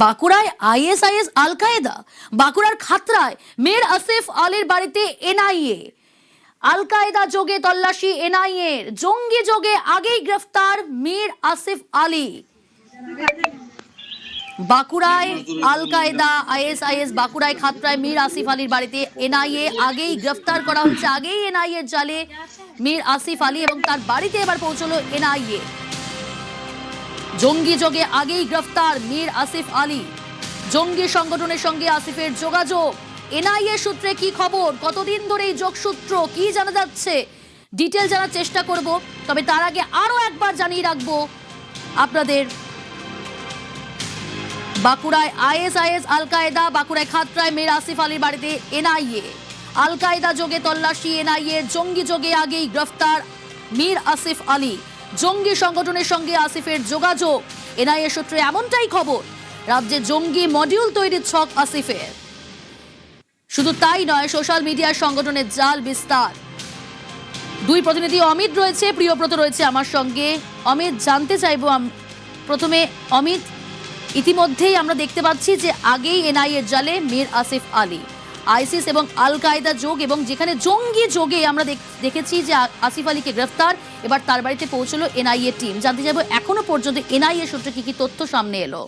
বাঁকুড়ায় আইএসআইএস আল কায়েদা, বাঁকুড়ার খাতড়ায় মীর আসিফ আলীর বাড়িতে এনআইএ, আল কায়েদা যোগে তল্লাশি এনআইএ, জঙ্গি যোগে আগেই গ্রেফতার মীর আসিফ আলী। বাঁকুড়ায় আল কায়েদা আইএসআইএস, বাঁকুড়ায় খাতড়ায় মীর আসিফ আলীর বাড়িতে এনআইএ, আগেই গ্রেফতার করা হচ্ছে, আগেই এনআইএ এর জালে মীর আসিফ আলী এবং তার বাড়িতে এবার পৌঁছলো এনআইএ। জঙ্গি যোগে আগেই গ্রেফতার মীর আসিফ আলী। জঙ্গি সংগঠনের সঙ্গে আসিফের যোগাযোগ, এনআইএ সূত্রে কি খবর, কতদিন ধরে এই যোগসূত্র, কি জানা যাচ্ছে, ডিটেল জানার চেষ্টা করব। তবে তার আগে আরো একবার জানিয়ে রাখবো আপনাদের, বাঁকুড়ায় আইএসআইএস আল কায়েদা, বাঁকুড়ায় খাতড়ায় মীর আসিফ আলীর বাড়িতে এনআইএ, আল কায়েদা যোগে তল্লাশি এনআইএ, জঙ্গি যোগে আগেই গ্রেফতার মীর আসিফ আলী। জঙ্গি সংগঠনের সঙ্গে আসিফের যোগাযোগ, এনআইএ সূত্রে এমনটাই খবর। রাজ্যে জঙ্গি মডিউল তৈরির ছক আসিফের। শুধু তাই নয়, সোশ্যাল মিডিয়ার সংগঠনের জাল বিস্তার। দুই প্রতিনিধি অমিত রয়েছে, প্রিয়ব্রত রয়েছে আমার সঙ্গে। অমিত, জানতে চাইবো প্রথমে, অমিত, ইতিমধ্যেই আমরা দেখতে পাচ্ছি যে আগেই এনআইএ এর জালে মীর আসিফ আলী, আইসিস এবং আল কায়েদা যোগ, এবং যেখানে জঙ্গি যোগে আমরা দেখেছি যে আসিফ আলীকে গ্রেফতার, এবার তার বাড়িতে পৌঁছলো এনআইএ টিম। জানতে চাইবো এখনো পর্যন্ত এনআইএ সূত্রে কি কি তথ্য সামনে এলো।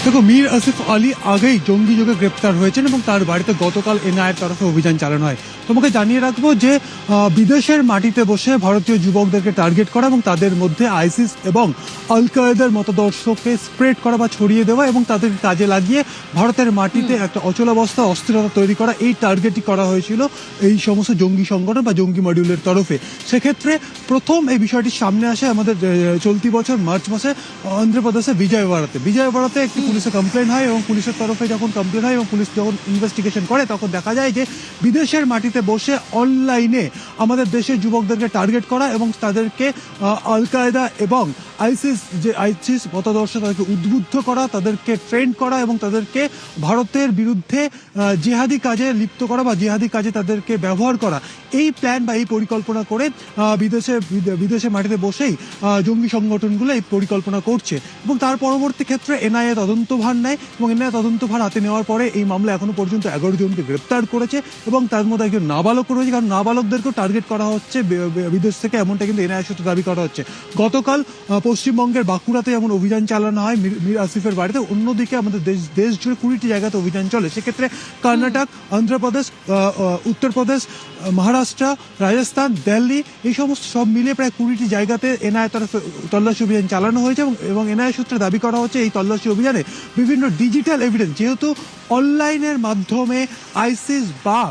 দেখো, মীর আসিফ আলী আগেই জঙ্গি যোগে গ্রেপ্তার হয়েছেন এবং তার বাড়িতে গতকাল এনআইএর তরফে অভিযান চালানো হয়। তোমাকে জানিয়ে রাখবো যে বিদেশের মাটিতে বসে ভারতীয় যুবকদেরকে টার্গেট করা এবং তাদের মধ্যে আইসিস এবং আল কায়েদার মতাদর্শকে স্প্রেড করা বা ছড়িয়ে দেওয়া এবং তাদেরকে কাজে লাগিয়ে ভারতের মাটিতে একটা অচলাবস্থা, অস্থিরতা তৈরি করা, এই টার্গেটই করা হয়েছিল এই সমস্ত জঙ্গি সংগঠন বা জঙ্গি মডিউলের তরফে। সেক্ষেত্রে প্রথম এই বিষয়টি সামনে আসে আমাদের চলতি বছর মার্চ মাসে অন্ধ্রপ্রদেশে বিজয়ওয়াড়াতে একটি পুলিশে কমপ্লেন হয় এবং পুলিশের তরফে যখন কমপ্লেন হয় এবং পুলিশ যখন ইনভেস্টিগেশন করে, তখন দেখা যায় যে বিদেশের মাটিতে বসে অনলাইনে আমাদের দেশের যুবকদেরকে টার্গেট করা এবং তাদেরকে আল কায়েদা এবং আইসিস মতাদর্শ তাদেরকে উদ্বুদ্ধ করা, তাদেরকে ট্রেন করা এবং তাদেরকে ভারতের বিরুদ্ধে জিহাদি কাজে লিপ্ত করা বা জিহাদি কাজে তাদেরকে ব্যবহার করা, এই প্ল্যান বা এই পরিকল্পনা করে বিদেশে মাটিতে বসেই জঙ্গি সংগঠনগুলো এই পরিকল্পনা করছে। এবং তার পরবর্তী ক্ষেত্রে এনআইএ তদন্তভার নেয় এবং এনআইএ তদন্তভার হাতে নেওয়ার পরে এই মামলা এখনো পর্যন্ত 11 জনকে গ্রেপ্তার করেছে এবং তার মধ্যে একজন নাবালক রয়েছে, কারণ নাবালকদেরকেও টার্গেট করা হচ্ছে বিদেশ থেকে, এমনটা কিন্তু এনআইএ সূত্রে দাবি করা হচ্ছে। গতকাল পশ্চিমবঙ্গের বাঁকুড়াতে যেমন অভিযান চালানো হয় মীর আসিফের বাড়িতে, অন্যদিকে আমাদের দেশ জুড়ে 20টি জায়গাতে অভিযান চলে। সেক্ষেত্রে কর্ণাটক, অন্ধ্রপ্রদেশ, উত্তরপ্রদেশ, মহারাষ্ট্র, রাজস্থান, দিল্লি, এই সমস্ত সব মিলিয়ে প্রায় 20টি জায়গাতে এনআইএ তরফে তল্লাশি অভিযান চালানো হয়েছে এবং এনআইএ সূত্রে দাবি করা হচ্ছে এই তল্লাশি অভিযানে বিভিন্ন ডিজিটাল এভিডেন্স, যেহেতু অনলাইনের মাধ্যমে আইসিস বা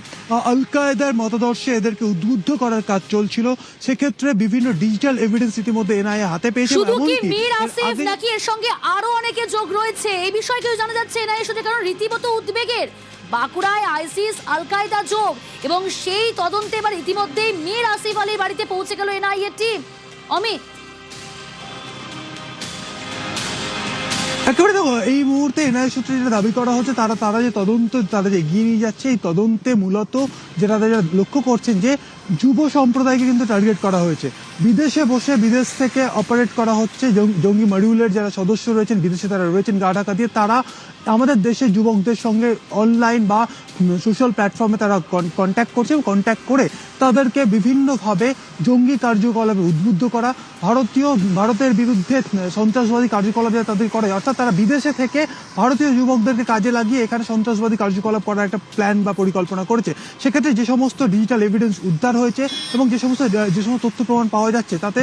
আল কায়েদার মতাদর্শে এদেরকে উদ্বুদ্ধ করার কাজ চলছিল, সেক্ষেত্রে বিভিন্ন ডিজিটাল এভিডেন্স ইতিমধ্যে এনআইএ হাতে পেয়েছে। শুধু কি মীর আসিফ নাকি এর সঙ্গে আরো অনেকে যোগ রয়েছে, এই বিষয়ে কেউ জানা যাচ্ছে এনআইএ সূত্রে? কারণ রীতিমতো উদ্বেগের বাঁকুড়ায় আইসিস আল কায়েদা যোগ এবং সেই তদন্তে এবার ইতিমধ্যেই মীর আসিফ আলীর বাড়িতে পৌঁছে গেল এনআইএ টিম। অমিত, একেবারে দেখো, এই মুহূর্তে এনআইএ সূত্রে যেটা দাবি করা হচ্ছে, তারা যে তদন্ত তারা যে এগিয়ে নিয়ে যাচ্ছে, এই তদন্তে মূলত যেটা লক্ষ্য করছেন যে যুব সম্প্রদায়কে কিন্তু টার্গেট করা হয়েছে। বিদেশে বসে বিদেশ থেকে অপারেট করা হচ্ছে জঙ্গি মডিউলের যারা সদস্য রয়েছেন, বিদেশে তারা রয়েছেন গা ঢাকা দিয়ে, তারা আমাদের দেশের যুবকদের সঙ্গে অনলাইন বা সোশ্যাল প্ল্যাটফর্মে তারা কন্ট্যাক্ট করছে এবং কন্ট্যাক্ট করে তাদেরকে বিভিন্নভাবে জঙ্গি কার্যকলাপে উদ্বুদ্ধ করা, ভারতের বিরুদ্ধে সন্ত্রাসবাদী কার্যকলাপ তাদের করে, অর্থাৎ তারা বিদেশে থেকে ভারতীয় যুবকদেরকে কাজে লাগিয়ে এখানে সন্ত্রাসবাদী কার্যকলাপ করার একটা প্ল্যান বা পরিকল্পনা করেছে। সেক্ষেত্রে যে সমস্ত ডিজিটাল এভিডেন্স উদ্ধার হয়েছে এবং যে সমস্ত তথ্য প্রমাণ পাওয়া যাচ্ছে, তাতে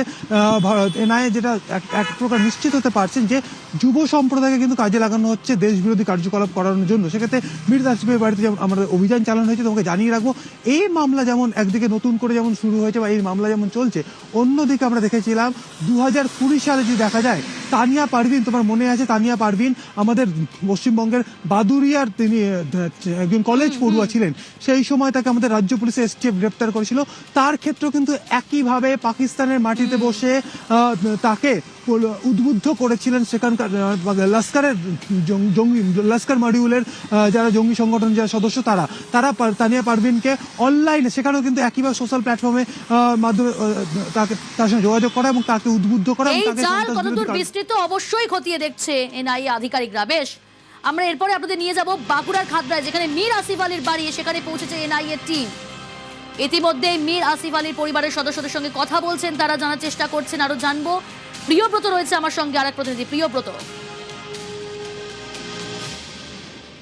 এনআইএ যেটা এক প্রকার নিশ্চিত হতে পারছেন যে যুব সম্প্রদায়কে কিন্তু কাজে লাগানো হচ্ছে দেশ বিরোধী কার্যকলাপ করানোর জন্য। সেক্ষেত্রে মীর আসিফের বাড়িতে যেমন আমাদের অভিযান চালানো হয়েছে, তোমাকে জানিয়ে রাখবো এই মামলা যেমন একদিকে নতুন করে যেমন শুরু হয়েছে বা এই মামলা যেমন চলছে, অন্যদিকে আমরা দেখেছিলাম 2020 সালে যদি দেখা যায়, তানিয়া পারভিন, তোমার মনে আছে তানিয়া পারভিন আমাদের পশ্চিমবঙ্গের বাদুরিয়ার, তিনি একজন কলেজ পড়ুয়া ছিলেন, সেই সময় তাকে আমাদের রাজ্য পুলিশে এসটিএফ গ্রেপ্তার করেছিল। তার ক্ষেত্রেও কিন্তু একইভাবে পাকিস্তানের মাটিতে বসে তাকে উদ্বুদ্ধ করেছিলেন সেখানকার লস্কর মডিউলের যারা জঙ্গি সংগঠন যারা সদস্য, তারা তানিয়া পারভিনকে অনলাইনে, সেখানেও কিন্তু একইভাবে সোশ্যাল প্ল্যাটফর্মে মাধ্যমে তার সঙ্গে যোগাযোগ করা এবং তাকে উদ্বুদ্ধ করা। তো অবশ্যই খতিয়ে দেখছে এনআইএ আধিকারিকরা। বেশ, আমরা এরপরে আপনাদের নিয়ে যাব বাঁকুড়ার খাতড়ায়, যেখানে মীর আসিফ আলীর বাড়ি, সেখানে পৌঁছেছে এনআইএ টিম। ইতিমধ্যে মীর আসিফ আলীর পরিবারের সদস্যদের সঙ্গে কথা বলছেন, তারা জানার চেষ্টা করছেন, আরো জানবো। প্রিয়ব্রত রয়েছে আমার সঙ্গে, আরেক প্রতিনিধি। প্রিয়ব্রত,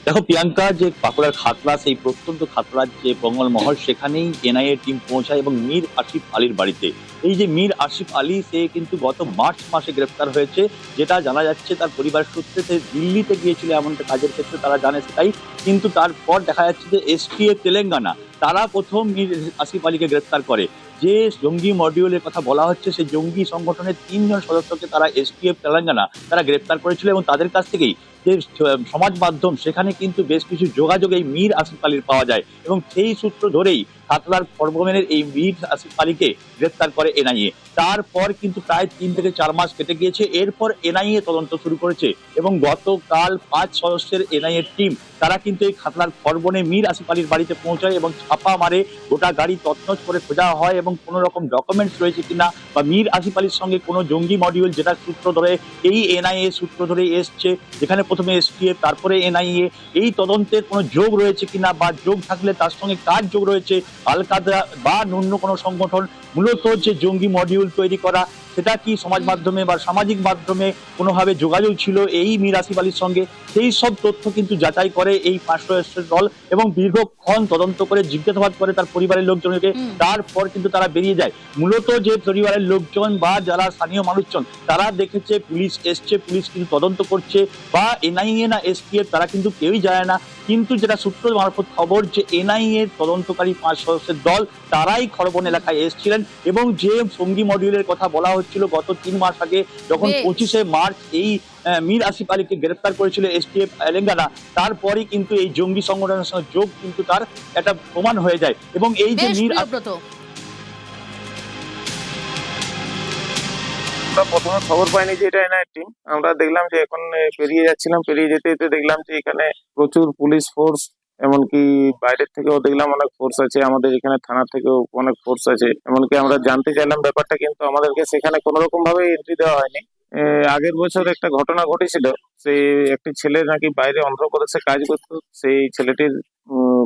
দেখো প্রিয়াঙ্কা, যে বাঁকুড়ার খাতড়া, সেই প্রত্যন্ত খাতড়ার যে বঙ্গলমহল, সেখানেই এনআইএ টিম পৌঁছায় এবং মীর আসিফ আলীর বাড়িতে। এই যে মীর আসিফ আলী, সে কিন্তু গত মার্চ মাসে গ্রেফতার হয়েছে, যেটা জানা যাচ্ছে তার পরিবার সূত্রে। সে দিল্লিতে গিয়েছিল এমনটা কাজের ক্ষেত্রে, তারা জানে সেটাই। কিন্তু তারপর দেখা যাচ্ছে যে এসটিএফ তেলেঙ্গানা তারা প্রথম মীর আসিফ আলীকে গ্রেফতার করে। যে জঙ্গি মডিউলের কথা বলা হচ্ছে, সেই জঙ্গি সংগঠনের 3 জন সদস্যকে তারা এসটিএফ তেলেঙ্গানা তারা গ্রেফতার করেছিল এবং তাদের কাছ থেকেই যে সমাজ মাধ্যম, সেখানে কিন্তু বেশ কিছু যোগাযোগ এই মীর আসিফ আলীর পাওয়া যায় এবং সেই সূত্র ধরেই খাতড়ার খড়বনের এই মীর আসিফ আলীকে গ্রেফতার করে এনআইএ। তারপর কিন্তু প্রায় 3 থেকে 4 মাস কেটে গিয়েছে। এরপর এনআইএ তদন্ত শুরু করেছে এবং গতকাল 5 সদস্যের এনআইএ টিম তারা কিন্তু এই খাতড়ার খড়বনে মীর আসিফ আলীর বাড়িতে পৌঁছায় এবং ছাপা মারে, গোটা গাড়ি তছনছ করে খোঁজা হয় এবং কোনো রকম ডকুমেন্টস রয়েছে কিনা বা মীর আসিফ আলীর সঙ্গে কোনো জঙ্গি মডিউল, যেটা সূত্র ধরে এই এনআইএ সূত্র ধরে এসছে, যেখানে প্রথমে এসটিএফ তারপরে এনআইএ, এই তদন্তের কোনো যোগ রয়েছে কিনা বা যোগ থাকলে তার সঙ্গে কার যোগ রয়েছে, আল কায়দা বা অন্য কোনো সংগঠন মূলত যে জঙ্গি মডিউল তৈরি করা, সেটা কি সমাজ মাধ্যমে বা সামাজিক মাধ্যমে কোনোভাবে যোগাযোগ ছিল এই মীর আসিফ আলীর সঙ্গে, সেই সব তথ্য কিন্তু যাচাই করে এই 5 সদস্যের দল এবং দীর্ঘক্ষণ তদন্ত করে জিজ্ঞাসাবাদ করে তার পরিবারের লোকজনকে। তারপর কিন্তু তারা বেরিয়ে যায়। মূলত যে পরিবারের লোকজন বা যারা স্থানীয় মানুষজন, তারা দেখেছে পুলিশ এসছে, পুলিশ কিন্তু তদন্ত করছে, বা এনআইএ না এসটিএফ তারা কিন্তু কেউই যায় না। কিন্তু যেটা সূত্র মারফত খবর, যে এনআইএ তদন্তকারী 5 সদস্যের দল তারাই খড়বন এলাকায় এসেছিলেন এবং যে জঙ্গি মডিউলের কথা বলা হচ্ছিল গত 3 মাস আগে, যখন 25শে মার্চ এই মীর আসিফ আলীকে গ্রেফতার করেছিল এসটিএফ তেলেঙ্গানা, তারপরই কিন্তু এই জঙ্গি সংগঠনের সঙ্গে যোগ কিন্তু তার একটা প্রমাণ হয়ে যায়। এবং এই যে মীর আমরা প্রথমে খবর পাইনি যে এটা এনআইএ টিম। আমরা দেখলাম যে এখন পেরিয়ে যাচ্ছিলাম, পেরিয়ে যেতে যেতে দেখলাম যে এখানে প্রচুর পুলিশ ফোর্স, এমনকি বাইরের থেকেও দেখলাম অনেক ফোর্স আছে, আমাদের এখানে থানা থেকেও অনেক ফোর্স আছে। এমনকি আমরা জানতে চাইলাম ব্যাপারটা, কিন্তু আমাদেরকে সেখানে কোনো রকম ভাবে এন্ট্রি দেওয়া হয়নি। আগের বছর একটা ঘটনা ঘটেছিল, সেই একটি ছেলে নাকি বাইরে অন্ধ্রপ্রদেশে কাজ করতো, সেই ছেলেটির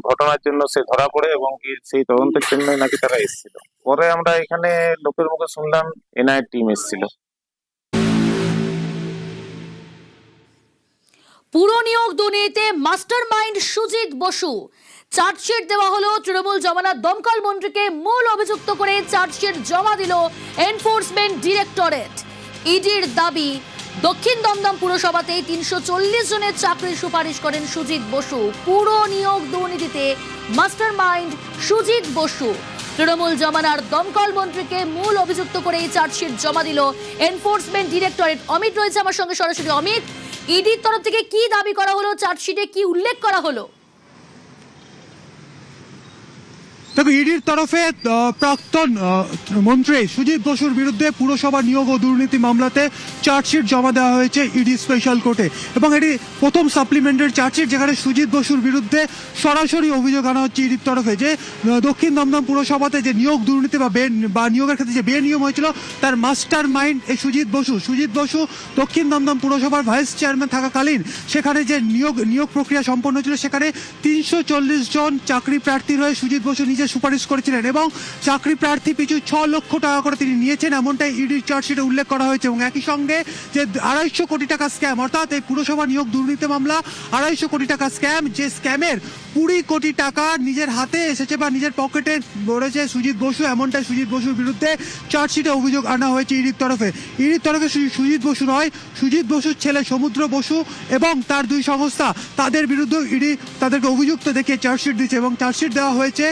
ঘটনার জন্য সে ধরা পড়ে এবং সেই তদন্তের জন্য নাকি তারা এসেছিল। পরে আমরা এখানে লোকের মুখে শুনলাম এনআইএ টিম এসেছিল। পুরো নিয়োগ দুর্নীতিতে mastermind Sujit Basu, chargesheet দেওয়া হলো। তৃণমূল জমানার দমকল মন্ত্রীকে মূল অভিযুক্ত করে চার্জশিট জমা দিল এনফোর্সমেন্ট ডিরেক্টরেট। ইডির দাবি, দক্ষিণ দমদম পুরসভাতেই 340 জনের চাকরির সুপারিশ করেন সুজিত বসু। পুরো নিয়োগ দুর্নীতিতে মাস্টার মাইন্ড সুজিত বসু, তৃণমূল জমানার দমকল মন্ত্রীকে মূল অভিযুক্ত করে এই চার্জশিট জমা দিল এনফোর্সমেন্ট ডিরেক্টরেট। অমিত রয়েছে আমার সঙ্গে সরাসরি। অমিত, ইডির তরফ থেকে কি দাবি করা হলো, চার্জশিটে কি উল্লেখ করা হলো? দেখো, ইডির তরফে প্রাক্তন মন্ত্রী সুজিত বসুর বিরুদ্ধে পুরসভা নিয়োগ ও দুর্নীতি মামলাতে চার্জশিট জমা দেওয়া হয়েছে ইডি স্পেশাল কোর্টে এবং এটি প্রথম সাপ্লিমেন্টের চার্জশিট, যেখানে সুজিত বসুর বিরুদ্ধে সরাসরি অভিযোগ আনা হচ্ছে ইডির তরফে যে দক্ষিণ দমদম পুরসভাতে যে নিয়োগ দুর্নীতি বা নিয়োগের ক্ষেত্রে যে বেনিয়ম হয়েছিল, তার মাস্টার মাইন্ড এই সুজিত বসু দক্ষিণ দমদম পুরসভার ভাইস চেয়ারম্যান থাকাকালীন সেখানে যে নিয়োগ প্রক্রিয়া সম্পন্ন হয়েছিল, সেখানে 340 জন চাকরি প্রার্থীর হয়ে সুজিত বসু নিজে সুপারিশ করেছিলেন এবং চাকরি প্রার্থী পিছু 6 লক্ষ টাকা করে তিনি নিয়েছেন, এমনটাই ইডির চার্জশিটে উল্লেখ করা হয়েছে। এবং একই সঙ্গে যে 250 কোটি টাকা স্ক্যাম, অর্থাৎ এই পুরসভা নিয়োগ দুর্নীতি মামলা 250 কোটি টাকা স্ক্যাম, যে স্ক্যামের 20 কোটি টাকা নিজের হাতে এসেছে বা নিজের পকেটে রয়েছে সুজিত বসু, এমনটাই সুজিত বসুর বিরুদ্ধে চার্জশিটে অভিযোগ আনা হয়েছে ইডির তরফে। সুজিত বসু নয়, সুজিত বসুর ছেলে সমুদ্র বসু এবং তার 2 সংস্থা, তাদের বিরুদ্ধে ইডি তাদেরকে অভিযুক্ত দেখিয়ে চার্জশিট দিচ্ছে এবং চার্জশিট দেওয়া হয়েছে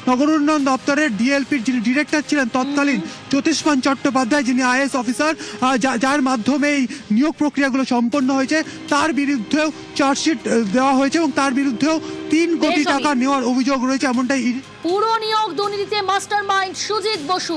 নগর উন্নয়ন দপ্তরের ডিএলপির যিনি ডিরেক্টর ছিলেন তৎকালীন জ্যোতিষ্মান চট্টোপাধ্যায়, যিনি আইএএস অফিসার, যার মাধ্যমে এই নিয়োগ প্রক্রিয়াগুলো সম্পন্ন হয়েছে, তার বিরুদ্ধেও চার্জশিট দেওয়া হয়েছে এবং তার বিরুদ্ধেও 3 কোটি টাকা নেওয়ার অভিযোগ রয়েছে, এমনটাই পুরো নিয়োগ দুর্নীতিতে মাস্টার মাইন্ড সুজিত বসু।